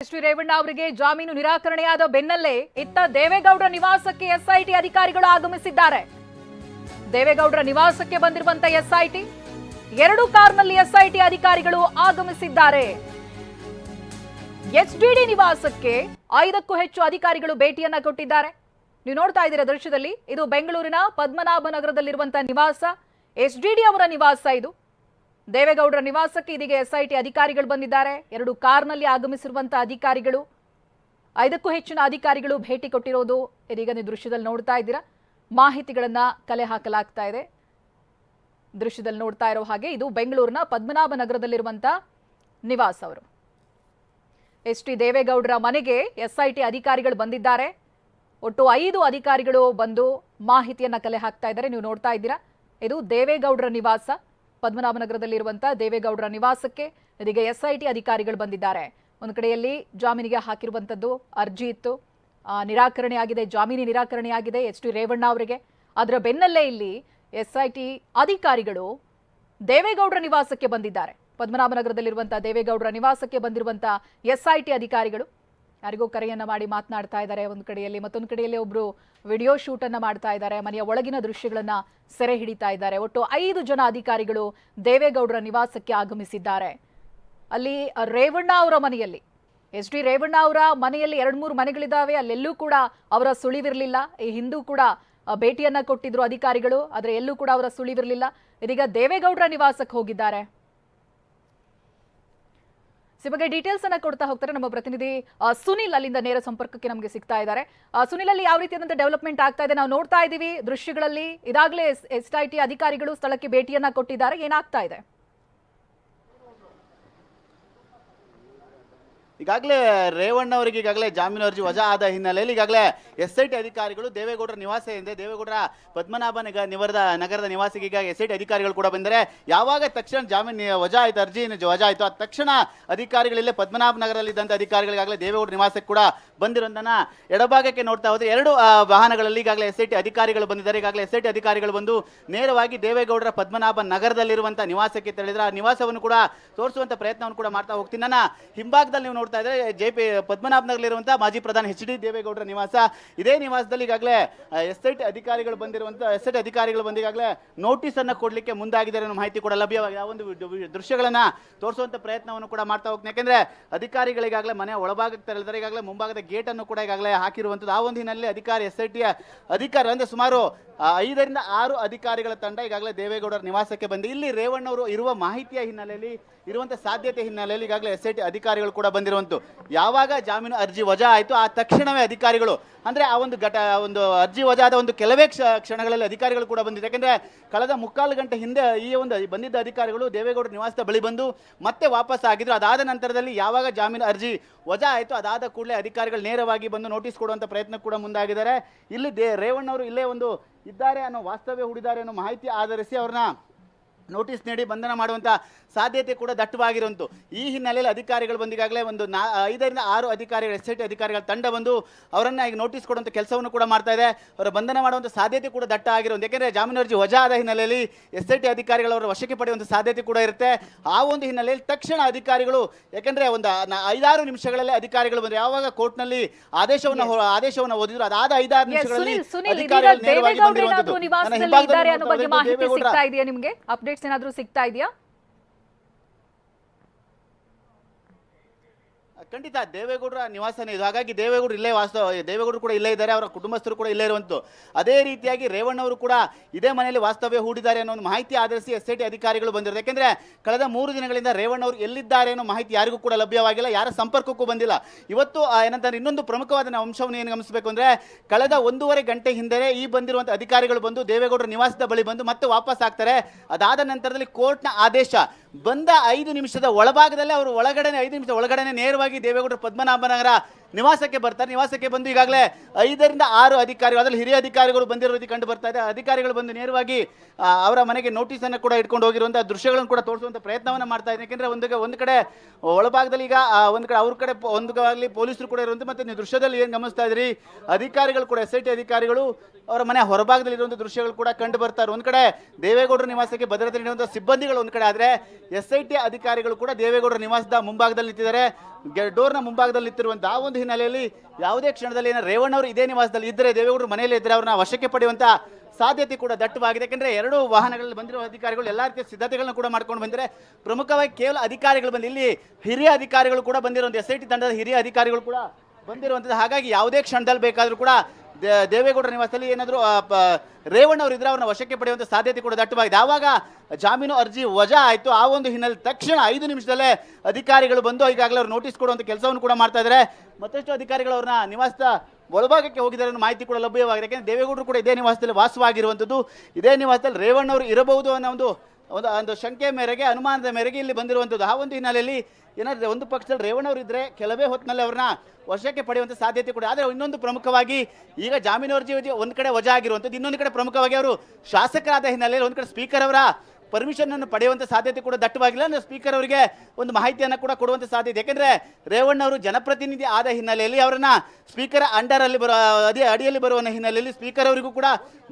ಶ್ರೀ ರೇವಣ್ಣ ಅವರಿಗೆ ಜಾಮೀನು ನಿರಾಕರಣೆಯಾದ ಬೆನ್ನಲ್ಲೇ ಇತ್ತ ದೇವೇಗೌಡರ ನಿವಾಸಕ್ಕೆ ಎಸ್ಐಟಿ ಅಧಿಕಾರಿಗಳು ಆಗಮಿಸಿದ್ದಾರೆ. ದೇವೇಗೌಡರ ನಿವಾಸಕ್ಕೆ ಬಂದಿರುವಂತ ಎಸ್ಐಟಿ, 2 ಕಾರ್ನಲ್ಲಿ ಎಸ್ಐಟಿ ಅಧಿಕಾರಿಗಳು ಆಗಮಿಸಿದ್ದಾರೆ. ಎಚ್ಡಿಡಿ ನಿವಾಸಕ್ಕೆ 5ಕ್ಕೂ ಹೆಚ್ಚು ಅಧಿಕಾರಿಗಳು ಭೇಟಿಯನ್ನ ಕೊಟ್ಟಿದ್ದಾರೆ. ನೀವು ನೋಡ್ತಾ ಇದ್ದೀರಾ ದೃಶ್ಯದಲ್ಲಿ, ಇದು ಬೆಂಗಳೂರಿನ ಪದ್ಮನಾಭನಗರದಲ್ಲಿರುವಂತಹ ನಿವಾಸ, ಎಚ್ಡಿಡಿ ಅವರ ನಿವಾಸ. ಇದು ದೇವೇಗೌಡರ ನಿವಾಸಕ್ಕೆ ಇದೀಗ ಎಸ್ಐಟಿ ಅಧಿಕಾರಿಗಳು ಬಂದಿದ್ದಾರೆ. 2 ಕಾರ್ನಲ್ಲಿ ಆಗಮಿಸಿರುವಂತಹ ಅಧಿಕಾರಿಗಳು, 5ಕ್ಕೂ ಹೆಚ್ಚಿನ ಅಧಿಕಾರಿಗಳು ಭೇಟಿ ಕೊಟ್ಟಿರೋದು ಇದೀಗ ನೀವು ದೃಶ್ಯದಲ್ಲಿ ನೋಡ್ತಾ ಇದ್ದೀರಾ. ಮಾಹಿತಿಗಳನ್ನ ಕಲೆ ಹಾಕಲಾಗ್ತಾ ಇದೆ. ದೃಶ್ಯದಲ್ಲಿ ನೋಡ್ತಾ ಇರೋ ಹಾಗೆ ಇದು ಬೆಂಗಳೂರಿನ ಪದ್ಮನಾಭನಗರದಲ್ಲಿರುವಂತಹ ನಿವಾಸ. ಅವರು ಎಚ್.ಡಿ. ದೇವೇಗೌಡರ ಮನೆಗೆ ಎಸ್ಐಟಿ ಅಧಿಕಾರಿಗಳು ಬಂದಿದ್ದಾರೆ. ಒಟ್ಟು 5 ಅಧಿಕಾರಿಗಳು ಬಂದು ಮಾಹಿತಿಯನ್ನ ಕಲೆ ಹಾಕ್ತಾ ಇದ್ದಾರೆ. ನೀವು ನೋಡ್ತಾ ಇದ್ದೀರಾ, ಇದು ದೇವೇಗೌಡರ ನಿವಾಸ, ಪದ್ಮನಾಭನಗರದಲ್ಲಿರುವಂತಹ ದೇವೇಗೌಡರ ನಿವಾಸಕ್ಕೆ ಇದೀಗ ಎಸ್ಐಟಿ ಅಧಿಕಾರಿಗಳು ಬಂದಿದ್ದಾರೆ. ಒಂದು ಕಡೆಯಲ್ಲಿ ಜಾಮೀನಿಗೆ ಹಾಕಿರುವಂತದ್ದು ಅರ್ಜಿ ಇತ್ತು, ನಿರಾಕರಣೆಯಾಗಿದೆ, ಜಾಮೀನು ನಿರಾಕರಣೆಯಾಗಿದೆ ಎಚ್.ಡಿ. ರೇವಣ್ಣ ಅವರಿಗೆ. ಅದರ ಬೆನ್ನಲ್ಲೇ ಇಲ್ಲಿ ಎಸ್ಐಟಿ ಅಧಿಕಾರಿಗಳು ದೇವೇಗೌಡರ ನಿವಾಸಕ್ಕೆ ಬಂದಿದ್ದಾರೆ. ಪದ್ಮನಾಭನಗರದಲ್ಲಿರುವಂತಹ ದೇವೇಗೌಡರ ನಿವಾಸಕ್ಕೆ ಬಂದಿರುವಂತಹ ಎಸ್ಐಟಿ ಅಧಿಕಾರಿಗಳು ಯಾರಿಗೂ ಕರೆಯನ್ನ ಮಾಡಿ ಮಾತನಾಡ್ತಾ ಇದ್ದಾರೆ ಒಂದು ಕಡೆಯಲ್ಲಿ, ಮತ್ತೊಂದು ಕಡೆಯಲ್ಲಿ ಒಬ್ರು ವಿಡಿಯೋ ಶೂಟ್ ಅನ್ನ ಮಾಡ್ತಾ ಇದ್ದಾರೆ, ಮನೆಯ ಒಳಗಿನ ದೃಶ್ಯಗಳನ್ನ ಸೆರೆ ಹಿಡಿತಾ ಇದ್ದಾರೆ. ಒಟ್ಟು 5 ಜನ ಅಧಿಕಾರಿಗಳು ದೇವೇಗೌಡರ ನಿವಾಸಕ್ಕೆ ಆಗಮಿಸಿದ್ದಾರೆ. ಅಲ್ಲಿ ರೇವಣ್ಣ ಅವರ ಮನೆಯಲ್ಲಿ, ಎಚ್.ಡಿ. ರೇವಣ್ಣ ಅವರ ಮನೆಯಲ್ಲಿ 2-3 ಮನೆಗಳಿದ್ದಾವೆ, ಅಲ್ಲೆಲ್ಲೂ ಕೂಡ ಅವರ ಸುಳಿವಿರಲಿಲ್ಲ. ಈ ಹಿಂದೂ ಕೂಡ ಭೇಟಿಯನ್ನ ಕೊಟ್ಟಿದ್ರು ಅಧಿಕಾರಿಗಳು, ಆದ್ರೆ ಎಲ್ಲೂ ಕೂಡ ಅವರ ಸುಳಿವಿರಲಿಲ್ಲ. ಇದೀಗ ದೇವೇಗೌಡರ ನಿವಾಸಕ್ಕೆ ಹೋಗಿದ್ದಾರೆ. ಈ ಬಗ್ಗೆ ಡೀಟೇಲ್ಸ್ ಅನ್ನ ಕೊಡ್ತಾ ಹೋಗ್ತಾರೆ ನಮ್ಮ ಪ್ರತಿನಿಧಿ ಸುನಿಲ್. ಅಲ್ಲಿಂದ ನೇರ ಸಂಪರ್ಕಕ್ಕೆ ನಮಗೆ ಸಿಗ್ತಾ ಇದ್ದಾರೆ. ಸುನಿಲ್, ಅಲ್ಲಿ ಯಾವ ರೀತಿಯಾದಂತ ಡೆವಲಪ್ಮೆಂಟ್ ಆಗ್ತಾ ಇದೆ? ನಾವು ನೋಡ್ತಾ ಇದ್ದೀವಿ ದೃಶ್ಯಗಳಲ್ಲಿ, ಇದಾಗಲೇ ಎಸ್ಐಟಿ ಅಧಿಕಾರಿಗಳು ಸ್ಥಳಕ್ಕೆ ಭೇಟಿಯನ್ನ ಕೊಟ್ಟಿದ್ದಾರೆ. ಏನಾಗ್ತಾ ಇದೆ? ಈಗಾಗಲೇ ರೇವಣ್ಣ ಅವರಿಗೆ ಈಗಾಗಲೇ ಜಾಮೀನು ಅರ್ಜಿ ವಜಾ ಆದ ಹಿನ್ನೆಲೆಯಲ್ಲಿ ಈಗಾಗಲೇ ಎಸ್ಐಟಿ ಅಧಿಕಾರಿಗಳು ದೇವೇಗೌಡರ ನಿವಾಸ ಎಂದೇ ದೇವೇಗೌಡರ ನಗರದ ನಿವಾಸಿಗೆ ಈಗ ಎಸ್ಐಟಿ ಅಧಿಕಾರಿಗಳು ಕೂಡ ಬಂದರೆ, ಯಾವಾಗ ತಕ್ಷಣ ಜಾಮೀನು ವಜಾ ಆಯಿತು, ಅರ್ಜಿ ವಜಾ ಆಯಿತು, ಆ ತಕ್ಷಣ ಅಧಿಕಾರಿಗಳಲ್ಲೇ ಪದ್ಮನಾಭನಗರದಲ್ಲಿದ್ದಂಥ ಅಧಿಕಾರಿಗಳಿಗಾಗಲೇ ದೇವೇಗೌಡರ ನಿವಾಸಕ್ಕೆ ಕೂಡ ಬಂದಿರೋದನ್ನ ಎಡಭಾಗಕ್ಕೆ ನೋಡ್ತಾ ಹೋದ್ರೆ 2 ವಾಹನಗಳಲ್ಲಿ ಈಗಾಗಲೇ ಎಸ್ಐಟಿ ಅಧಿಕಾರಿಗಳು ಬಂದಿದ್ದಾರೆ. ಈಗಾಗಲೇ ಎಸ್ಐಟಿ ಅಧಿಕಾರಿಗಳು ಬಂದು ನೇರವಾಗಿ ದೇವೇಗೌಡರ ಪದ್ಮನಾಭನಗರದಲ್ಲಿರುವಂತಹ ನಿವಾಸಕ್ಕೆ ತೆರಳಿದ್ರೆ ಆ ನಿವಾಸವನ್ನು ಕೂಡ ತೋರಿಸುವಂತ ಪ್ರಯತ್ನವನ್ನು ಕೂಡ ಮಾಡ್ತಾ ಹೋಗ್ತೀನಿ. ನನ್ನ ಹಿಂಭಾಗದಲ್ಲಿ ನೀವು ನೋಡ್ತಾ ಇದ್ರೆ ಜೆ.ಪಿ. ಪದ್ಮನಾಭನಗರಲ್ಲಿರುವಂತಹ ಮಾಜಿ ಪ್ರಧಾನಿ ಎಚ್.ಡಿ. ದೇವೇಗೌಡರ ನಿವಾಸ. ಇದೇ ನಿವಾಸದಲ್ಲಿ ಈಗಾಗಲೇ ಎಸ್ಐಟಿ ಅಧಿಕಾರಿಗಳು ಬಂದು ಈಗಾಗಲೇ ನೋಟಿಸ್ ಅನ್ನು ಕೊಡ್ಲಿಕ್ಕೆ ಮುಂದಾಗಿದ್ದಾರೆ ಅನ್ನೋ ಮಾಹಿತಿ ಕೂಡ ಲಭ್ಯವಾಗಿದೆ. ಆ ಒಂದು ದೃಶ್ಯಗಳನ್ನ ತೋರಿಸುವಂತ ಪ್ರಯತ್ನವನ್ನು ಕೂಡ ಮಾಡ್ತಾ ಹೋಗ್ತೀನಿ. ಯಾಕಂದ್ರೆ ಅಧಿಕಾರಿಗಳಿಗಾಗಲೇ ಮನೆಯ ಒಳಭಾಗಕ್ಕೆ ತೆರಳಿದರೆ ಈಗಾಗಲೇ ಮುಂಭಾಗದ ಗೇಟ್ ಅನ್ನು ಕೂಡ ಈಗಾಗಲೇ ಹಾಕಿರುವಂತದ್ದು. ಆ ಒಂದು ಹಿನ್ನೆಲೆಯಲ್ಲಿ ಎಸ್ಐಟಿಯ ಅಧಿಕಾರಿ ಅಂದ್ರೆ ಸುಮಾರು 5ರಿಂದ 6 ಅಧಿಕಾರಿಗಳ ತಂಡ ಈಗಾಗಲೇ ದೇವೇಗೌಡರ ನಿವಾಸಕ್ಕೆ ಬಂದು ಇಲ್ಲಿ ರೇವಣ್ಣವರು ಇರುವ ಮಾಹಿತಿಯ ಹಿನ್ನೆಲೆಯಲ್ಲಿ ಇರುವಂತಹ ಸಾಧ್ಯತೆ ಹಿನ್ನೆಲೆಯಲ್ಲಿ ಈಗಾಗಲೇ ಎಸ್ಐಟಿ ಅಧಿಕಾರಿಗಳು ಕೂಡ ಬಂದಿರುವಂತು. ಯಾವಾಗ ಜಾಮೀನು ಅರ್ಜಿ ವಜಾ ಆಯಿತು ಆ ತಕ್ಷಣವೇ ಅಧಿಕಾರಿಗಳು ಅಂದ್ರೆ ಆ ಒಂದು ಅರ್ಜಿ ವಜಾದ ಒಂದು ಕೆಲವೇ ಕ್ಷಣಗಳಲ್ಲಿ ಅಧಿಕಾರಿಗಳು ಕೂಡ ಬಂದಿದೆ. ಯಾಕಂದ್ರೆ ಕಳೆದ 3/4 ಗಂಟೆ ಹಿಂದೆ ಈ ಒಂದು ಬಂದಿದ್ದ ಅಧಿಕಾರಿಗಳು ದೇವೇಗೌಡರ ನಿವಾಸದ ಬಳಿ ಬಂದು ಮತ್ತೆ ವಾಪಸ್ ಆಗಿದ್ರು. ಅದಾದ ನಂತರದಲ್ಲಿ ಯಾವಾಗ ಜಾಮೀನು ಅರ್ಜಿ ವಜಾ ಆಯಿತು ಅದಾದ ಕೂಡಲೇ ಅಧಿಕಾರಿಗಳು ನೇರವಾಗಿ ಬಂದು ನೋಟಿಸ್ ಕೊಡುವಂತ ಪ್ರಯತ್ನ ಕೂಡ ಮುಂದಾಗಿದ್ದಾರೆ. ಇಲ್ಲಿ ರೇವಣ್ಣವರು ಇಲ್ಲೇ ಒಂದು ಇದ್ದಾರೆ ಅನ್ನೋ ವಾಸ್ತವ್ಯ ಹೂಡಿದ್ದಾರೆ ಅನ್ನೋ ಮಾಹಿತಿ ಆಧರಿಸಿ ಅವ್ರನ್ನ ನೋಟಿಸ್ ನೀಡಿ ಬಂಧನ ಮಾಡುವಂತ ಸಾಧ್ಯತೆ ಕೂಡ ದಟ್ಟವಾಗಿರುವಂತು. ಈ ಹಿನ್ನೆಲೆಯಲ್ಲಿ ಅಧಿಕಾರಿಗಳು ಬಂದಿಗಾಗಲೇ ಒಂದು 5ರಿಂದ 6 ಅಧಿಕಾರಿಗಳು ಎಸ್ಐಟಿ ಅಧಿಕಾರಿಗಳ ತಂಡ ಬಂದು ಅವರನ್ನ ಈಗ ನೋಟಿಸ್ ಕೊಡುವಂತ ಕೆಲಸವನ್ನು ಕೂಡ ಮಾಡ್ತಾ ಇದೆ. ಅವರ ಬಂಧನ ಮಾಡುವಂತ ಸಾಧ್ಯತೆ ಕೂಡ ದಟ್ಟ ಆಗಿರುವಂತ, ಯಾಕೆಂದ್ರೆ ಜಾಮೀನು ಅರ್ಜಿ ವಜಾ ಆದ ಹಿನ್ನೆಲೆಯಲ್ಲಿ ಎಸ್ಐಟಿ ಅಧಿಕಾರಿಗಳು ಅವರ ವಶಕ್ಕೆ ಪಡೆಯುವಂತ ಸಾಧ್ಯತೆ ಕೂಡ ಇರುತ್ತೆ. ಆ ಒಂದು ಹಿನ್ನೆಲೆಯಲ್ಲಿ ತಕ್ಷಣ ಅಧಿಕಾರಿಗಳು, ಯಾಕಂದ್ರೆ ಒಂದು 5-6 ನಿಮಿಷಗಳಲ್ಲಿ ಅಧಿಕಾರಿಗಳು ಬಂದ್ರೆ, ಯಾವಾಗ ಕೋರ್ಟ್ನಲ್ಲಿ ಆದೇಶವನ್ನು ಓದಿದ್ರು ಅದಾದ 5-6 ನಿಮಿಷಗಳಲ್ಲಿ ಅಧಿಕಾರಿಗಳು ನೇರವಾಗಿ ಬಂದಿರುವಂತದ್ದು. ನಿಮಗೆ ಅಪ್ಡೇಟ್ಸ್ ಏನಾದರೂ ಸಿಗ್ತಾ ಇದೆಯಾ? ಖಂಡಿತ ದೇವೇಗೌಡರ ನಿವಾಸನೇ ಇದು. ಹಾಗಾಗಿ ದೇವೇಗೌಡರು ಕೂಡ ಇಲ್ಲೇ ಇದ್ದಾರೆ, ಅವರ ಕುಟುಂಬಸ್ಥರು ಕೂಡ ಇಲ್ಲೇ ಇರುವಂತು. ಅದೇ ರೀತಿಯಾಗಿ ರೇವಣ್ಣವರು ಕೂಡ ಇದೇ ಮನೆಯಲ್ಲಿ ವಾಸ್ತವ್ಯ ಹೂಡಿದ್ದಾರೆ ಅನ್ನೋ ಒಂದು ಮಾಹಿತಿ ಆಧರಿಸಿ ಎಸ್ಐಟಿ ಅಧಿಕಾರಿಗಳು ಬಂದಿರೋದು. ಯಾಕೆಂದ್ರೆ ಕಳೆದ 3 ದಿನಗಳಿಂದ ರೇವಣ್ಣವರು ಎಲ್ಲಿದ್ದಾರೆ ಅನ್ನೋ ಮಾಹಿತಿ ಯಾರಿಗೂ ಕೂಡ ಲಭ್ಯವಾಗಿಲ್ಲ, ಯಾರ ಸಂಪರ್ಕಕ್ಕೂ ಬಂದಿಲ್ಲ. ಇವತ್ತು ಏನಂತಾರೆ, ಇನ್ನೊಂದು ಪ್ರಮುಖವಾದ ಅಂಶವನ್ನು ಏನು ಗಮನಿಸಬೇಕು ಅಂದ್ರೆ, ಕಳೆದ 1.5 ಗಂಟೆ ಹಿಂದೆ ಈ ಬಂದಿರುವಂತಹ ಅಧಿಕಾರಿಗಳು ಬಂದು ದೇವೇಗೌಡರ ನಿವಾಸದ ಬಳಿ ಬಂದು ಮತ್ತೆ ವಾಪಸ್ ಆಗ್ತಾರೆ. ಅದಾದ ನಂತರದಲ್ಲಿ ಕೋರ್ಟ್ನ ಆದೇಶ ಬಂದ 5 ನಿಮಿಷದ ಒಳಭಾಗದಲ್ಲೇ ಅವರು 5 ನಿಮಿಷದ ಒಳಗಡೆ ನೇರವಾಗಿ ದೇವೇಗೌಡರ ಪದ್ಮನಾಭನಗರ ನಿವಾಸಕ್ಕೆ ಬರ್ತಾರೆ. ನಿವಾಸಕ್ಕೆ ಬಂದು ಈಗಾಗಲೇ 5ರಿಂದ 6 ಅಧಿಕಾರಿಗಳು, ಅದರಲ್ಲಿ ಹಿರಿಯ ಅಧಿಕಾರಿಗಳು ಬಂದಿರೋ ರೀತಿ ಕಂಡು ಬರ್ತಾ ಇದೆ. ಅಧಿಕಾರಿಗಳು ಬಂದು ನೇರವಾಗಿ ಅವರ ಮನೆಗೆ ನೋಟಿಸನ್ನು ಕೂಡ ಇಟ್ಕೊಂಡು ಹೋಗಿರುವಂಥ ದೃಶ್ಯಗಳನ್ನು ಕೂಡ ತೋರಿಸುವಂಥ ಪ್ರಯತ್ನವನ್ನು ಮಾಡ್ತಾ ಇದ್ದಾರೆ. ಯಾಕೆಂದರೆ ಒಂದು ಕಡೆ ಒಳಭಾಗದಲ್ಲಿ ಈಗ ಒಂದು ಕಡೆ ಅವ್ರ ಕಡೆ ಒಂದು ಪೊಲೀಸರು ಕೂಡ ಇರುವಂಥ, ಮತ್ತು ನೀವು ದೃಶ್ಯದಲ್ಲಿ ಏನು ಗಮನಿಸ್ತಾ ಇದ್ರಿ, ಅಧಿಕಾರಿಗಳು ಕೂಡ SIT ಅಧಿಕಾರಿಗಳು ಅವರ ಮನೆ ಹೊರಭಾಗದಲ್ಲಿ ಇರುವಂಥ ದೃಶ್ಯಗಳು ಕೂಡ ಕಂಡು ಬರ್ತಾರೆ. ಒಂದು ಕಡೆ ದೇವೇಗೌಡರ ನಿವಾಸಕ್ಕೆ ಭದ್ರತೆ ನೀಡುವಂಥ ಸಿಬ್ಬಂದಿಗಳು ಒಂದು ಕಡೆ ಆದರೆ, SIT ಅಧಿಕಾರಿಗಳು ಕೂಡ ದೇವೇಗೌಡರ ನಿವಾಸದ ಮುಂಭಾಗದಲ್ಲಿ ನಿಂತಿದ್ದಾರೆ. ಡೋರ್ನ ಮುಂಭಾಗದಲ್ಲಿ ನಿಂತಿರುವಂಥ ಆ ಒಂದು ಹಿನ್ನೆಲೆಯಲ್ಲಿ ಯಾವುದೇ ಕ್ಷಣದಲ್ಲಿ ರೇವಣ್ಣ ಅವರು ಇದೇ ನಿವಾಸದಲ್ಲಿ ಇದ್ದರೆ, ದೇವೇಗೌಡರು ಮನೆಯಲ್ಲಿ ಇದ್ದರೆ ಅವ್ರನ್ನ ವಶಕ್ಕೆ ಪಡೆಯುವಂಥ ಸಾಧ್ಯತೆ ಕೂಡ ದಟ್ಟವಾಗಿದೆ. ಯಾಕೆಂದರೆ 2 ವಾಹನಗಳಲ್ಲಿ ಬಂದಿರುವ ಅಧಿಕಾರಿಗಳು ಎಲ್ಲ ರೀತಿಯ ಸಿದ್ಧತೆಗಳನ್ನ ಕೂಡ ಮಾಡ್ಕೊಂಡು ಬಂದರೆ, ಪ್ರಮುಖವಾಗಿ ಕೇವಲ ಅಧಿಕಾರಿಗಳು ಬಂದು ಇಲ್ಲಿ ಹಿರಿಯ ಅಧಿಕಾರಿಗಳು ಕೂಡ ಬಂದಿರುವಂಥ SIT ತಂಡದ ಹಿರಿಯ ಅಧಿಕಾರಿಗಳು ಕೂಡ ಬಂದಿರುವಂಥದ್ದು. ಹಾಗಾಗಿ ಯಾವುದೇ ಕ್ಷಣದಲ್ಲಿ ಬೇಕಾದರೂ ಕೂಡ ದೇವೇಗೌಡರ ನಿವಾಸದಲ್ಲಿ ಏನಾದರೂ ರೇವಣ್ಣ ಅವರು ಇದ್ರೆ ಅವ್ರನ್ನ ವಶಕ್ಕೆ ಪಡೆಯುವಂಥ ಸಾಧ್ಯತೆ ಕೂಡ ದಟ್ಟವಾಗಿದೆ. ಆವಾಗ ಜಾಮೀನು ಅರ್ಜಿ ವಜಾ ಆಯಿತು. ಆ ಒಂದು ಹಿನ್ನೆಲೆ ತಕ್ಷಣ 5 ನಿಮಿಷದಲ್ಲೇ ಅಧಿಕಾರಿಗಳು ಬಂದು ಈಗಾಗಲೇ ಅವ್ರು ನೋಟಿಸ್ ಕೊಡುವಂಥ ಕೆಲಸವನ್ನು ಕೂಡ ಮಾಡ್ತಾ ಇದ್ದಾರೆ. ಮತ್ತಷ್ಟು ಅಧಿಕಾರಿಗಳು ಅವ್ರನ್ನ ನಿವಾಸದ ಒಳಭಾಗಕ್ಕೆ ಹೋಗಿದ್ದಾರೆ ಅನ್ನೋ ಮಾಹಿತಿ ಕೂಡ ಲಭ್ಯವಾಗಿದೆ. ಯಾಕೆಂದರೆ ದೇವೇಗೌಡರು ಕೂಡ ಇದೇ ನಿವಾಸದಲ್ಲಿ ವಾಸವಾಗಿರುವಂಥದ್ದು, ಇದೇ ನಿವಾಸದಲ್ಲಿ ರೇವಣ್ಣ ಅವರು ಇರಬಹುದು ಅನ್ನೋ ಒಂದು ಶಂಕೆ ಮೇರೆಗೆ, ಅನುಮಾನದ ಮೇರೆಗೆ ಇಲ್ಲಿ ಬಂದಿರುವಂಥದ್ದು. ಆ ಒಂದು ಹಿನ್ನೆಲೆಯಲ್ಲಿ ಏನಾದ್ರೆ ಒಂದು ಪಕ್ಷದಲ್ಲಿ ರೇವಣ್ಣ ಅವರು ಇದ್ದರೆ ಕೆಲವೇ ಹೊತ್ತಿನಲ್ಲಿ ಅವ್ರನ್ನ ವಶಕ್ಕೆ ಪಡೆಯುವಂಥ ಸಾಧ್ಯತೆ ಕೂಡ. ಆದರೆ ಇನ್ನೊಂದು ಪ್ರಮುಖವಾಗಿ ಈಗ ಜಾಮೀನು ಅರ್ಜಿ ಒಂದು ಕಡೆ ವಜಾ ಆಗಿರುವಂಥದ್ದು, ಇನ್ನೊಂದು ಕಡೆ ಪ್ರಮುಖವಾಗಿ ಅವರು ಶಾಸಕರಾದ ಹಿನ್ನೆಲೆಯಲ್ಲಿ ಒಂದು ಕಡೆ ಸ್ಪೀಕರ್ ಅವರ ಪರ್ಮಿಷನ್ ಅನ್ನು ಪಡೆಯುವಂಥ ಸಾಧ್ಯತೆ ಕೂಡ ದಟ್ಟವಾಗಿಲ್ಲ. ಅಂದರೆ ಸ್ಪೀಕರ್ ಅವರಿಗೆ ಒಂದು ಮಾಹಿತಿಯನ್ನು ಕೂಡ ಕೊಡುವಂಥ ಸಾಧ್ಯತೆ. ಯಾಕೆಂದರೆ ರೇವಣ್ಣ ಅವರು ಜನಪ್ರತಿನಿಧಿ ಆದ ಹಿನ್ನೆಲೆಯಲ್ಲಿ ಅವರನ್ನ ಸ್ಪೀಕರ್ ಅಂಡರಲ್ಲಿ ಅಡಿಯಲ್ಲಿ ಬರುವ ಹಿನ್ನೆಲೆಯಲ್ಲಿ ಸ್ಪೀಕರ್ ಅವರಿಗೂ ಕೂಡ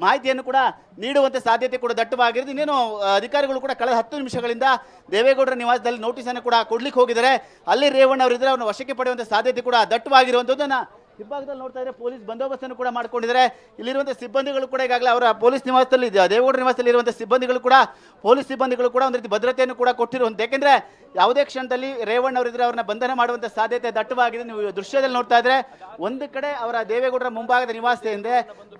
ಮಾಹಿತಿಯನ್ನು ಕೂಡ ನೀಡುವಂಥ ಸಾಧ್ಯತೆ ಕೂಡ ದಟ್ಟವಾಗಿರೋದು. ಇನ್ನೇನು ಅಧಿಕಾರಿಗಳು ಕೂಡ ಕಳೆದ 10 ನಿಮಿಷಗಳಿಂದ ದೇವೇಗೌಡರ ನಿವಾಸದಲ್ಲಿ ನೋಟಿಸನ್ನು ಕೂಡ ಕೊಡ್ಲಿಕ್ಕೆ ಹೋಗಿದ್ದಾರೆ. ಅಲ್ಲಿ ರೇವಣ್ಣ ಅವರು ಇದ್ದರೆ ಅವ್ರನ್ನ ವಶಕ್ಕೆ ಪಡೆಯುವಂಥ ಸಾಧ್ಯತೆ ಕೂಡ ದಟ್ಟವಾಗಿರುವಂಥದ್ದನ್ನು ಹಿಂಭಾಗದಲ್ಲಿ ನೋಡ್ತಾ ಇದ್ರೆ ಪೊಲೀಸ್ ಬಂದೋಬಸ್ತನ್ನು ಕೂಡ ಮಾಡ್ಕೊಂಡಿದ್ದಾರೆ. ಇಲ್ಲಿರುವಂಥ ಸಿಬ್ಬಂದಿಗಳು ಕೂಡ ಈಗಾಗಲೇ ಅವರ ಪೊಲೀಸ್ ನಿವಾಸದಲ್ಲಿ, ದೇವೇಗೌಡರ ನಿವಾಸದಲ್ಲಿ ಇರುವಂಥ ಸಿಬ್ಬಂದಿಗಳು ಕೂಡ, ಪೊಲೀಸ್ ಸಿಬ್ಬಂದಿಗಳು ಕೂಡ ಒಂದು ರೀತಿ ಭದ್ರತೆಯನ್ನು ಕೂಡ ಕೊಟ್ಟಿರುವಂಥ. ಯಾಕೆಂದರೆ ಯಾವುದೇ ಕ್ಷಣದಲ್ಲಿ ರೇವಣ್ಣ ಅವರಿದ್ರೆ ಅವ್ರನ್ನ ಬಂಧನ ಮಾಡುವಂಥ ಸಾಧ್ಯತೆ ದಟ್ಟವಾಗಿದೆ. ನೀವು ದೃಶ್ಯದಲ್ಲಿ ನೋಡ್ತಾ ಇದ್ರೆ ಒಂದು ಕಡೆ ಅವರ ದೇವೇಗೌಡರ ಮುಂಭಾಗದ ನಿವಾಸ ಇದೆ,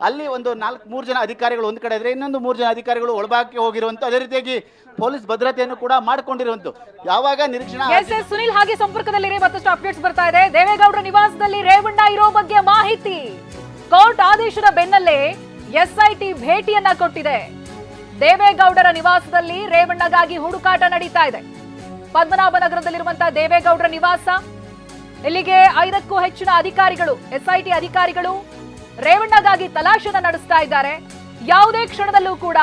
ಅಲ್ಲಿ ಒಂದು 3 ಜನ ಅಧಿಕಾರಿಗಳು ಒಂದು ಕಡೆ ಇದ್ರೆ, ಇನ್ನೊಂದು 3 ಜನ ಅಧಿಕಾರಿಗಳು ಒಳಭಾಗಕ್ಕೆ ಹೋಗಿರುವಂಥ, ಅದೇ ರೀತಿಯಾಗಿ ಪೊಲೀಸ್ ಭದ್ರತೆಯನ್ನು ಕೂಡ ಮಾಡಿಕೊಂಡಿರುವಂಥ. ಯಾವಾಗ ನಿರೀಕ್ಷಣಾ ಸುನಿಲ್ ಹಾಗೆ ಸಂಪರ್ಕದಲ್ಲಿ ಮತ್ತಷ್ಟು ಅಪ್ಡೇಟ್ಸ್ ಬರ್ತಾ ಇದೆ. ದೇವೇಗೌಡರ ನಿವಾಸದಲ್ಲಿ ರೇವಣ್ಣ ಇರೋ ಬಗ್ಗೆ ಮಾಹಿತಿ, ಕೋರ್ಟ್ ಆದೇಶದ ಬೆನ್ನಲ್ಲೇ SIT ಭೇಟಿಯನ್ನ ಕೊಟ್ಟಿದೆ. ದೇವೇಗೌಡರ ನಿವಾಸದಲ್ಲಿ ರೇವಣ್ಣಗಾಗಿ ಹುಡುಕಾಟ ನಡೀತಾ ಇದೆ. ಪದ್ಮನಾಭನಗರದಲ್ಲಿರುವಂತಹ ದೇವೇಗೌಡರ ನಿವಾಸ, ಇಲ್ಲಿಗೆ 5ಕ್ಕೂ ಹೆಚ್ಚಿನ ಅಧಿಕಾರಿಗಳು, SIT ಅಧಿಕಾರಿಗಳು ರೇವಣ್ಣಗಾಗಿ ತಲಾಶನ ನಡೆಸ್ತಾ ಇದ್ದಾರೆ. ಯಾವುದೇ ಕ್ಷಣದಲ್ಲೂ ಕೂಡ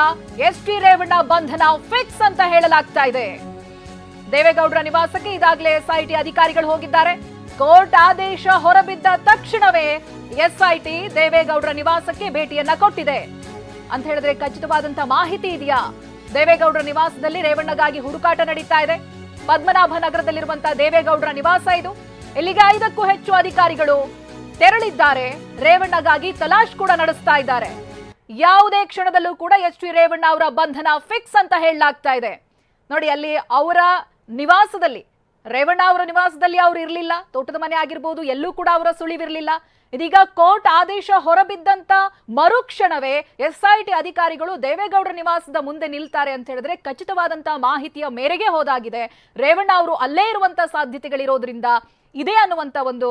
ST ರೇವಣ್ಣ ಬಂಧನ ಫಿಕ್ಸ್ ಅಂತ ಹೇಳಲಾಗ್ತಾ ಇದೆ. ದೇವೇಗೌಡರ ನಿವಾಸಕ್ಕೆ ಈಗಾಗಲೇ SIT ಅಧಿಕಾರಿಗಳು ಹೋಗಿದ್ದಾರೆ. ಕೋರ್ಟ್ ಆದೇಶ ಹೊರಬಿದ್ದ ತಕ್ಷಣವೇ SIT ದೇವೇಗೌಡರ ನಿವಾಸಕ್ಕೆ ಭೇಟಿಯನ್ನ ಕೊಟ್ಟಿದೆ ಅಂತ ಹೇಳಿದ್ರೆ ಖಚಿತವಾದಂತ ಮಾಹಿತಿ ಇದೆಯಾ? ದೇವೇಗೌಡರ ನಿವಾಸದಲ್ಲಿ ರೇವಣ್ಣಗಾಗಿ ಹುಡುಕಾಟ ನಡೀತಾ ಇದೆ. ಪದ್ಮನಾಭನಗರದಲ್ಲಿರುವಂತಹ ದೇವೇಗೌಡರ ನಿವಾಸ ಇದು. ಇಲ್ಲಿಗೆ 5ಕ್ಕೂ ಹೆಚ್ಚು ಅಧಿಕಾರಿಗಳು ತೆರಳಿದ್ದಾರೆ. ರೇವಣ್ಣಗಾಗಿ ತಲಾಶ್ ಕೂಡ ನಡೆಸ್ತಾ ಇದ್ದಾರೆ. ಯಾವುದೇ ಕ್ಷಣದಲ್ಲೂ ಕೂಡ ST ರೇವಣ್ಣ ಅವರ ಬಂಧನ ಫಿಕ್ಸ್ ಅಂತ ಹೇಳಲಾಗ್ತಾ ಇದೆ. ನೋಡಿ, ಅಲ್ಲಿ ಅವರ ನಿವಾಸದಲ್ಲಿ, ರೇವಣ್ಣ ಅವರ ನಿವಾಸದಲ್ಲಿ ಅವರು ಇರಲಿಲ್ಲ, ತೋಟದ ಮನೆ ಆಗಿರ್ಬೋದು, ಎಲ್ಲೂ ಕೂಡ ಅವರ ಸುಳಿವಿರಲಿಲ್ಲ. ಇದೀಗ ಕೋರ್ಟ್ ಆದೇಶ ಹೊರಬಿದ್ದಂತ ಮರುಕ್ಷಣವೇ SIT ಅಧಿಕಾರಿಗಳು ದೇವೇಗೌಡರ ನಿವಾಸದ ಮುಂದೆ ನಿಲ್ತಾರೆ ಅಂತ ಹೇಳಿದ್ರೆ ಖಚಿತವಾದಂತಹ ಮಾಹಿತಿಯ ಮೇರೆಗೆ ಹೋದಾಗಿದೆ. ರೇವಣ್ಣ ಅವರು ಅಲ್ಲೇ ಇರುವಂತ ಸಾಧ್ಯತೆಗಳಿರೋದ್ರಿಂದ ಇದೆ ಅನ್ನುವಂತ ಒಂದು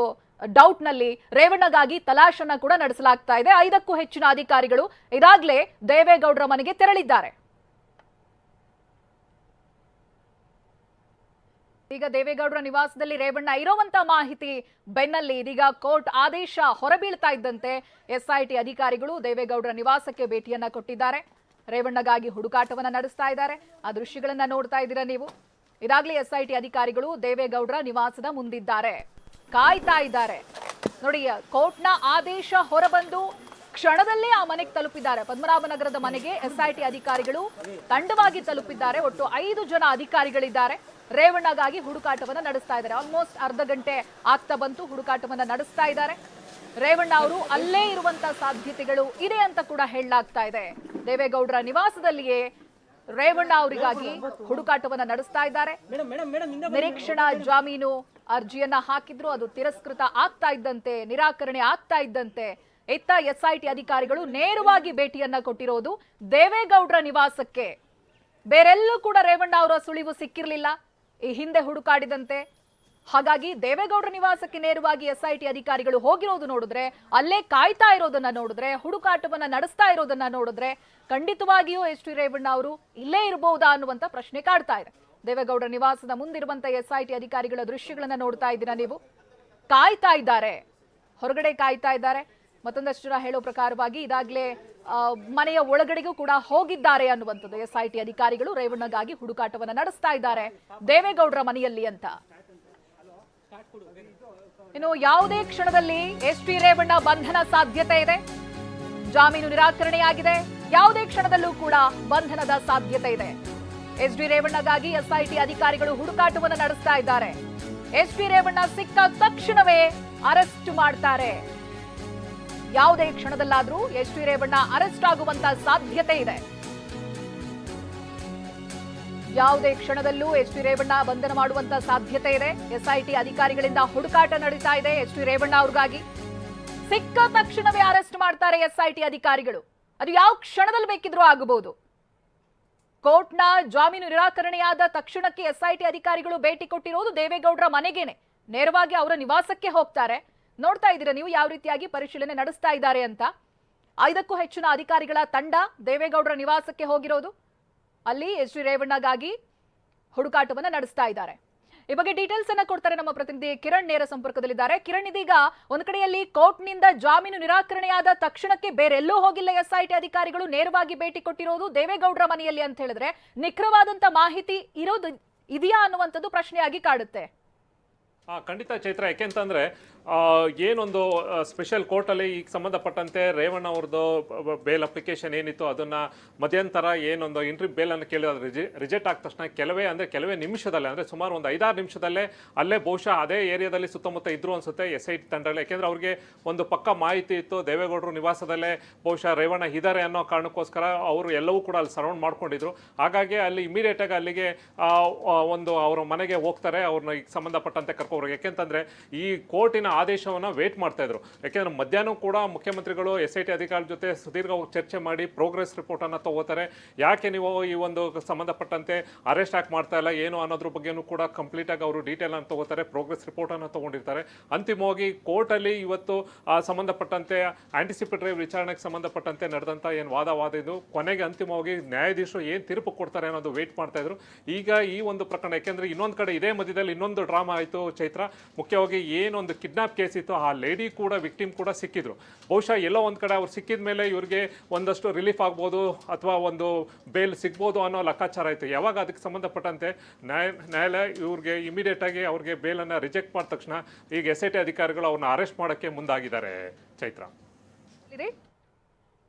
ಡೌಟ್ ನಲ್ಲಿ ರೇವಣ್ಣಗಾಗಿ ತಲಾಶನ್ನ ಕೂಡ ನಡೆಸಲಾಗ್ತಾ ಇದೆ. 5ಕ್ಕೂ ಹೆಚ್ಚಿನ ಅಧಿಕಾರಿಗಳು ಇದಾಗಲೇ ದೇವೇಗೌಡರ ಮನೆಗೆ ತೆರಳಿದ್ದಾರೆ. ಈಗ ದೇವೇಗೌಡರ ನಿವಾಸದಲ್ಲಿ ರೇವಣ್ಣ ಇರುವಂತ ಮಾಹಿತಿ ಬೆನ್ನಲ್ಲಿ ಇದೀಗ ಕೋರ್ಟ್ ಆದೇಶ ಹೊರಬೀಳ್ತಾ ಇದ್ದಂತೆ SIT ಅಧಿಕಾರಿಗಳು ದೇವೇಗೌಡರ ನಿವಾಸಕ್ಕೆ ಭೇಟಿಯನ್ನ ಕೊಟ್ಟಿದ್ದಾರೆ. ರೇವಣ್ಣಗಾಗಿ ಹುಡುಕಾಟವನ್ನ ನಡೆಸ್ತಾ ಇದ್ದಾರೆ. ಆ ದೃಶ್ಯಗಳನ್ನ ನೋಡ್ತಾ ಇದ್ದೀರಾ ನೀವು. ಇದಾಗಲೇ SIT ಅಧಿಕಾರಿಗಳು ದೇವೇಗೌಡರ ನಿವಾಸದ ಮುಂದಿದ್ದಾರೆ, ಕಾಯ್ತಾ ಇದ್ದಾರೆ. ನೋಡಿ, ಕೋರ್ಟ್ನ ಆದೇಶ ಹೊರಬಂದು ಕ್ಷಣದಲ್ಲೇ ಆ ಮನೆಗೆ ತಲುಪಿದ್ದಾರೆ. ಪದ್ಮನಾಭನಗರದ ಮನೆಗೆ SIT ಅಧಿಕಾರಿಗಳು ತಂಡವಾಗಿ ತಲುಪಿದ್ದಾರೆ. ಒಟ್ಟು 5 ಜನ ಅಧಿಕಾರಿಗಳಿದ್ದಾರೆ. ರೇವಣ್ಣಗಾಗಿ ಹುಡುಕಾಟವನ್ನ ನಡೆಸ್ತಾ ಇದ್ದಾರೆ. ಆಲ್ಮೋಸ್ಟ್ ಅರ್ಧ ಗಂಟೆ ಆಗ್ತಾ ಬಂತು, ಹುಡುಕಾಟವನ್ನ ನಡೆಸ್ತಾ ಇದ್ದಾರೆ. ರೇವಣ್ಣ ಅವರು ಅಲ್ಲೇ ಇರುವಂತ ಸಾಧ್ಯತೆಗಳು ಇದೆ ಅಂತ ಕೂಡ ಹೇಳಲಾಗ್ತಾ ಇದೆ. ದೇವೇಗೌಡರ ನಿವಾಸದಲ್ಲಿಯೇ ರೇವಣ್ಣ ಅವರಿಗಾಗಿ ಹುಡುಕಾಟವನ್ನ ನಡೆಸ್ತಾ ಇದ್ದಾರೆ. ನಿರೀಕ್ಷಣಾ ಜಾಮೀನು ಅರ್ಜಿಯನ್ನ ಹಾಕಿದ್ರು, ಅದು ತಿರಸ್ಕೃತ ಆಗ್ತಾ ಇದ್ದಂತೆ, ನಿರಾಕರಣೆ ಆಗ್ತಾ ಇದ್ದಂತೆ ಇತ್ತ SIT ಅಧಿಕಾರಿಗಳು ನೇರವಾಗಿ ಭೇಟಿಯನ್ನ ಕೊಟ್ಟಿರೋದು ದೇವೇಗೌಡರ ನಿವಾಸಕ್ಕೆ. ಬೇರೆಲ್ಲೂ ಕೂಡ ರೇವಣ್ಣ ಅವರ ಸುಳಿವು ಸಿಕ್ಕಿರ್ಲಿಲ್ಲ ಈ ಹಿಂದೆ ಹುಡುಕಾಡಿದಂತೆ. ಹಾಗಾಗಿ ದೇವೇಗೌಡರ ನಿವಾಸಕ್ಕೆ ನೇರವಾಗಿ SIT ಅಧಿಕಾರಿಗಳು ಹೋಗಿರೋದು ನೋಡಿದ್ರೆ, ಅಲ್ಲೇ ಕಾಯ್ತಾ ಇರೋದನ್ನ ನೋಡಿದ್ರೆ, ಹುಡುಕಾಟವನ್ನ ನಡೆಸ್ತಾ ಇರೋದನ್ನ ನೋಡಿದ್ರೆ ಖಂಡಿತವಾಗಿಯೂ ST ರೇವಣ್ಣ ಅವರು ಇಲ್ಲೇ ಇರಬಹುದಾ ಅನ್ನುವಂತ ಪ್ರಶ್ನೆ ಕಾಡ್ತಾ ಇದೆ. ದೇವೇಗೌಡರ ನಿವಾಸದ ಮುಂದಿರುವಂತ SIT ಅಧಿಕಾರಿಗಳ ದೃಶ್ಯಗಳನ್ನ ನೋಡ್ತಾ ಇದ್ದೀರಾ ನೀವು. ಕಾಯ್ತಾ ಇದ್ದಾರೆ. ಹೊರಗಡೆ ಕಾಯ್ತಾ ಇದ್ದಾರೆ. ಮತ್ತೊಂದಷ್ಟು ಜನ ಹೇಳೋ ಪ್ರಕಾರವಾಗಿ ಇದಾಗಲೇ ಮನೆಯ ಒಳಗಡೆಗೂ ಕೂಡ ಹೋಗಿದ್ದಾರೆ ಅನ್ನುವಂಥದ್ದು. SIT ಅಧಿಕಾರಿಗಳು ರೇವಣ್ಣಗಾಗಿ ಹುಡುಕಾಟವನ್ನು ನಡೆಸ್ತಾ ಇದ್ದಾರೆ ದೇವೇಗೌಡರ ಮನೆಯಲ್ಲಿ ಅಂತ. ಇನ್ನು ಯಾವುದೇ ಕ್ಷಣದಲ್ಲಿ SP ರೇವಣ್ಣ ಬಂಧನ ಸಾಧ್ಯತೆ ಇದೆ. ಜಾಮೀನು ನಿರಾಕರಣೆಯಾಗಿದೆ. ಯಾವುದೇ ಕ್ಷಣದಲ್ಲೂ ಕೂಡ ಬಂಧನದ ಸಾಧ್ಯತೆ ಇದೆ. SD ರೇವಣ್ಣಗಾಗಿ SIT ಅಧಿಕಾರಿಗಳು ಹುಡುಕಾಟವನ್ನು ನಡೆಸ್ತಾ ಇದ್ದಾರೆ. SP ರೇವಣ್ಣ ಸಿಕ್ಕ ತಕ್ಷಣವೇ ಅರೆಸ್ಟ್ ಮಾಡ್ತಾರೆ. ಯಾವುದೇ ಕ್ಷಣದಲ್ಲಾದ್ರೂ SP ರೇವಣ್ಣ ಅರೆಸ್ಟ್ ಆಗುವಂತ ಸಾಧ್ಯತೆ ಇದೆ. ಯಾವುದೇ ಕ್ಷಣದಲ್ಲೂ SP ರೇವಣ್ಣ ಬಂಧನ ಮಾಡುವಂತ ಸಾಧ್ಯತೆ ಇದೆ. SIT ಅಧಿಕಾರಿಗಳಿಂದ ಹುಡುಕಾಟ ನಡೀತಾ ಇದೆ SP ರೇವಣ್ಣ ಅವ್ರಿಗಾಗಿ. ಸಿಕ್ಕ ತಕ್ಷಣವೇ ಅರೆಸ್ಟ್ ಮಾಡ್ತಾರೆ SIT ಅಧಿಕಾರಿಗಳು. ಅದು ಯಾವ ಕ್ಷಣದಲ್ಲಿ ಬೇಕಿದ್ರೂ ಆಗಬಹುದು. ಕೋರ್ಟ್ನ ಜಾಮೀನು ನಿರಾಕರಣೆಯಾದ ತಕ್ಷಣಕ್ಕೆ SIT ಅಧಿಕಾರಿಗಳು ಭೇಟಿ ಕೊಟ್ಟಿರೋದು ದೇವೇಗೌಡರ ಮನೆಗೇನೆ. ನೇರವಾಗಿ ಅವರ ನಿವಾಸಕ್ಕೆ ಹೋಗ್ತಾರೆ. ನೋಡ್ತಾ ಇದ್ದೀರಾ ನೀವು ಯಾವ ರೀತಿಯಾಗಿ ಪರಿಶೀಲನೆ ನಡೆಸ್ತಾ ಇದ್ದಾರೆ ಅಂತ. 5ಕ್ಕೂ ಹೆಚ್ಚಿನ ಅಧಿಕಾರಿಗಳ ತಂಡ ದೇವೇಗೌಡರ ನಿವಾಸಕ್ಕೆ ಹೋಗಿರೋದು. ಅಲ್ಲಿ SP ರೇವಣ್ಣಗಾಗಿ ಹುಡುಕಾಟವನ್ನು ನಡೆಸ್ತಾ ಇದ್ದಾರೆ. ಈ ಬಗ್ಗೆ ಡೀಟೇಲ್ಸ್ ಅನ್ನ ಕೊಡ್ತಾರೆ ನಮ್ಮ ಪ್ರತಿನಿಧಿ ಕಿರಣ್, ನೇರ ಸಂಪರ್ಕದಲ್ಲಿದ್ದಾರೆ. ಕಿರಣ್, ಇದೀಗ ಒಂದ್ ಕಡೆಯಲ್ಲಿ ಕೋರ್ಟ್ನಿಂದ ಜಾಮೀನು ನಿರಾಕರಣೆಯಾದ ತಕ್ಷಣಕ್ಕೆ ಬೇರೆಲ್ಲೂ ಹೋಗಿಲ್ಲ SIT ಅಧಿಕಾರಿಗಳು, ನೇರವಾಗಿ ಭೇಟಿ ಕೊಟ್ಟಿರೋದು ದೇವೇಗೌಡರ ಮನೆಯಲ್ಲಿ ಅಂತ ಹೇಳಿದ್ರೆ ನಿಖರವಾದಂತ ಮಾಹಿತಿ ಇರೋದು ಇದೆಯಾ ಅನ್ನುವಂಥದ್ದು ಪ್ರಶ್ನೆಯಾಗಿ ಕಾಡುತ್ತೆ. ಖಂಡಿತ ಚೈತ್ರ, ಯಾಕೆಂತಂದ್ರೆ ಏನೊಂದು ಸ್ಪೆಷಲ್ ಕೋರ್ಟಲ್ಲಿ ಈಗ ಸಂಬಂಧಪಟ್ಟಂತೆ ರೇವಣ್ಣ ಅವ್ರದ್ದು ಬೇಲ್ ಅಪ್ಲಿಕೇಶನ್ ಏನಿತ್ತು ಅದನ್ನ ಮಧ್ಯಂತರ ಏನೊಂದು ಇಂಟ್ರಿ ಬೇಲನ್ನು ಕೇಳಿ ಅದು ರಿಜೆಕ್ಟ್ ಆದ ತಕ್ಷಣ ಕೆಲವೇ ನಿಮಿಷದಲ್ಲೇ, ಅಂದರೆ ಸುಮಾರು ಒಂದು 5-6 ನಿಮಿಷದಲ್ಲೇ ಅಲ್ಲೇ ಬಹುಶಃ ಅದೇ ಏರಿಯಾದಲ್ಲಿ ಸುತ್ತಮುತ್ತ ಇದ್ರು ಅನ್ಸುತ್ತೆ SIT ತಂಡಗಳು. ಯಾಕೆಂದ್ರೆ ಅವ್ರಿಗೆ ಒಂದು ಪಕ್ಕ ಮಾಹಿತಿ ಇತ್ತು ದೇವೇಗೌಡರು ನಿವಾಸದಲ್ಲೇ ಬಹುಶಃ ರೇವಣ್ಣ ಇದ್ದಾರೆ ಅನ್ನೋ ಕಾರಣಕ್ಕೋಸ್ಕರ ಅವರು ಎಲ್ಲವೂ ಕೂಡ ಅಲ್ಲಿ ಸರೌಂಡ್ ಮಾಡ್ಕೊಂಡಿದ್ರು. ಹಾಗಾಗಿ ಅಲ್ಲಿ ಇಮಿಡಿಯೇಟ್ ಆಗಿ ಅಲ್ಲಿಗೆ ಒಂದು ಅವರ ಮನೆಗೆ ಹೋಗ್ತಾರೆ, ಅವ್ರನ್ನ ಈಗ ಸಂಬಂಧಪಟ್ಟಂತೆ ಕರ್ಕೋರು. ಯಾಕೆಂತಂದ್ರೆ ಈ ಕೋರ್ಟಿನ ಆದೇಶವನ್ನ ವೇಟ್ ಮಾಡ್ತಾ ಇದ್ರು. ಯಾಕೆಂದ್ರೆ ಮಧ್ಯಾಹ್ನ ಕೂಡ ಮುಖ್ಯಮಂತ್ರಿಗಳು SIT ಅಧಿಕಾರಿಗಳ ಜೊತೆ ಸುದೀರ್ಘ ಚರ್ಚೆ ಮಾಡಿ ಪ್ರೋಗ್ರೆಸ್ ರಿಪೋರ್ಟ್ ಅನ್ನ ತಗೋತಾರೆ. ಯಾಕೆ ನೀವು ಈ ಒಂದು ಸಂಬಂಧಪಟ್ಟಂತೆ ಅರೆಸ್ಟ್ ಯಾಕೆ ಮಾಡ್ತಾ ಇಲ್ಲ ಏನು ಅನ್ನೋದ್ರ ಬಗ್ಗೆನೂ ಕೂಡ ಕಂಪ್ಲೀಟ್ ಆಗಿ ಅವರು ಡೀಟೇಲ್ ಅನ್ನು ತಗೋತಾರೆ, ಪ್ರೋಗ್ರೆಸ್ ರಿಪೋರ್ಟ್ ಅನ್ನು ತಗೊಂಡಿರ್ತಾರೆ. ಅಂತಿಮವಾಗಿ ಕೋರ್ಟ್ ಅಲ್ಲಿ ಇವತ್ತು ಸಂಬಂಧಪಟ್ಟಂತೆ ಆಂಟಿಸಿಪೇಟರಿ ವಿಚಾರಣೆಗೆ ಸಂಬಂಧಪಟ್ಟಂತೆ ನಡೆದಂತ ಏನು ವಾದ ಇದು ಕೊನೆಗೆ ಅಂತಿಮವಾಗಿ ನ್ಯಾಯಾಧೀಶರು ಏನ್ ತೀರ್ಪು ಕೊಡ್ತಾರೆ ಅನ್ನೋದು ವೇಟ್ ಮಾಡ್ತಾ ಇದ್ರು. ಈಗ ಈ ಒಂದು ಪ್ರಕರಣ, ಯಾಕೆಂದ್ರೆ ಇನ್ನೊಂದ್ ಕಡೆ ಇದೇ ಮಧ್ಯದಲ್ಲಿ ಇನ್ನೊಂದು ಡ್ರಾಮಾ ಆಯ್ತು ಚೈತ್ರ. ಮುಖ್ಯವಾಗಿ ಏನೊಂದು ಕಿಡ್ನಾಪ್ ಕೇಸ್ ಇತ್ತು, ಆ ಲೇಡಿ ಕೂಡ ವಿಕ್ಟಿಮ್ ಕೂಡ ಸಿಕ್ಕಿದ್ರು. ಬಹುಶಃ ಎಲ್ಲೋ ಒಂದ್ ಕಡೆ ಅವ್ರು ಸಿಕ್ಕಿದ ಮೇಲೆ ಇವ್ರಿಗೆ ಒಂದಷ್ಟು ರಿಲೀಫ್ ಆಗ್ಬೋದು ಅಥವಾ ಒಂದು ಬೇಲ್ ಸಿಗ್ಬೋದು ಅನ್ನೋ ಲೆಕ್ಕಾಚಾರ ಆಯ್ತು. ಯಾವಾಗ ಅದಕ್ಕೆ ಸಂಬಂಧಪಟ್ಟಂತೆ ನ್ಯಾಯಾಲಯ ಇವ್ರಿಗೆ ಇಮಿಡಿಯೇಟ್ ಆಗಿ ಅವ್ರಿಗೆ ಬೇಲನ್ನು ರಿಜೆಕ್ಟ್ ಮಾಡಿದ ತಕ್ಷಣ ಈಗ SIT ಅಧಿಕಾರಿಗಳು ಅವ್ರನ್ನ ಅರೆಸ್ಟ್ ಮಾಡೋಕ್ಕೆ ಮುಂದಾಗಿದ್ದಾರೆ ಚೈತ್ರ.